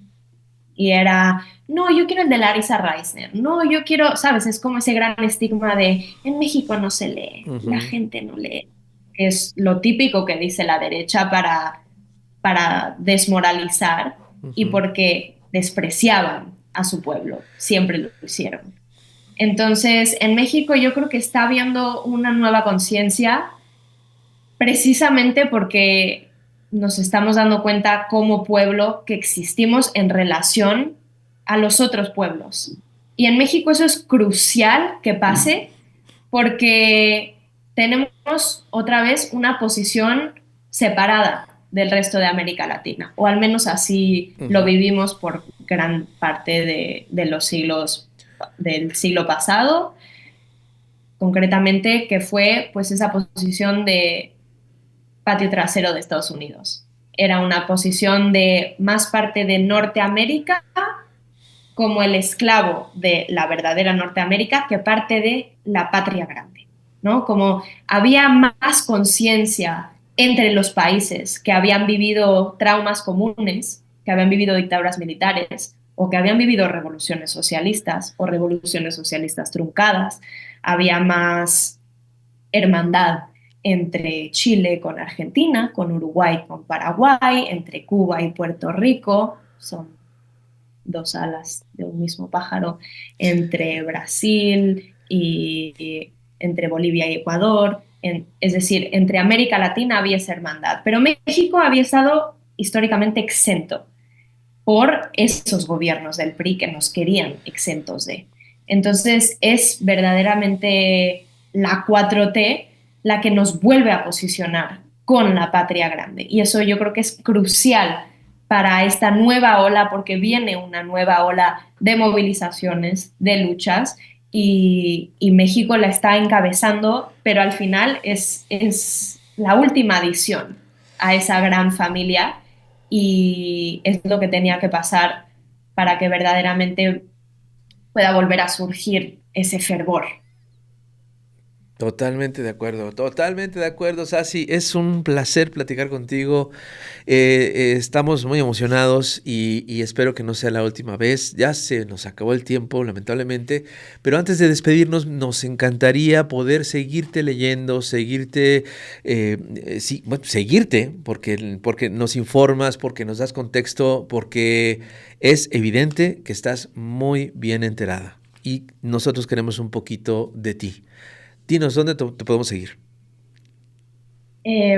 Y era, no, yo quiero el de Larissa Reisner, no, yo quiero, ¿sabes? Es como ese gran estigma de, en México no se lee, la Ujú, gente no lee. Es lo típico que dice la derecha para desmoralizar y ujú. porque despreciaban a su pueblo, siempre lo hicieron. Entonces, en México yo creo que está habiendo una nueva conciencia precisamente porque nos estamos dando cuenta como pueblo que existimos en relación a los otros pueblos. Y en México eso es crucial que pase porque tenemos otra vez una posición separada del resto de América Latina, o al menos así lo Ujú. vivimos por gran parte de los siglos del siglo pasado, concretamente que fue pues esa posición de patio trasero de Estados Unidos. Era una posición de más parte de Norteamérica como el esclavo de la verdadera Norteamérica que parte de la patria grande, ¿no? Como había más conciencia entre los países que habían vivido traumas comunes, que habían vivido dictaduras militares o que habían vivido revoluciones socialistas o revoluciones socialistas truncadas, había más hermandad entre Chile con Argentina, con Uruguay con Paraguay, entre Cuba y Puerto Rico, son dos alas de un mismo pájaro, entre Brasil y entre Bolivia y Ecuador, es decir, entre América Latina había esa hermandad, pero México había estado históricamente exento por esos gobiernos del PRI que nos querían exentos de. Entonces es verdaderamente la 4T la que nos vuelve a posicionar con la patria grande. Y eso yo creo que es crucial para esta nueva ola, porque viene una nueva ola de movilizaciones, de luchas, y México la está encabezando, pero al final es la última adición a esa gran familia y es lo que tenía que pasar para que verdaderamente pueda volver a surgir ese fervor. Totalmente de acuerdo, Sasi. Es un placer platicar contigo. Estamos muy emocionados y espero que no sea la última vez. Ya se nos acabó el tiempo, lamentablemente, pero antes de despedirnos, nos encantaría poder seguirte leyendo, seguirte, sí, bueno, seguirte, porque nos informas, porque nos das contexto, porque es evidente que estás muy bien enterada y nosotros queremos un poquito de ti. Dinos, ¿dónde te podemos seguir?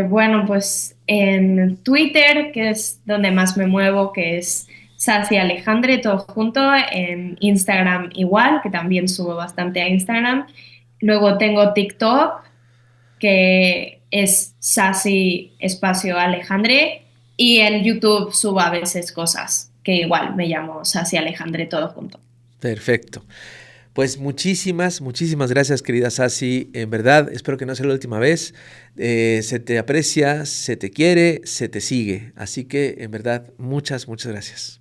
Bueno, pues en Twitter, que es donde más me muevo, que es Sassy Alejandre, todo junto, en Instagram igual, que también subo bastante a Instagram. Luego tengo TikTok, que es Sassy Espacio Alejandre, y en YouTube subo a veces cosas, que igual me llamo Sassy Alejandre, todo junto. Perfecto. Pues muchísimas gracias, querida Sasi. En verdad, espero que no sea la última vez. Se te aprecia, se te quiere, se te sigue. Así que, en verdad, muchas gracias.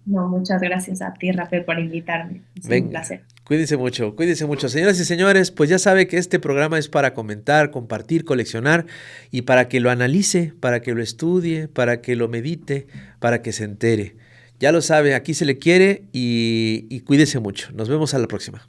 No, muchas gracias a ti, Rafael, por invitarme. Ha sido un Venga, placer. cuídense mucho, cuídense mucho. Señoras y señores, pues ya sabe que este programa es para comentar, compartir, coleccionar y para que lo analice, para que lo estudie, para que lo medite, para que se entere. Ya lo sabe, aquí se le quiere y cuídese mucho. Nos vemos a la próxima.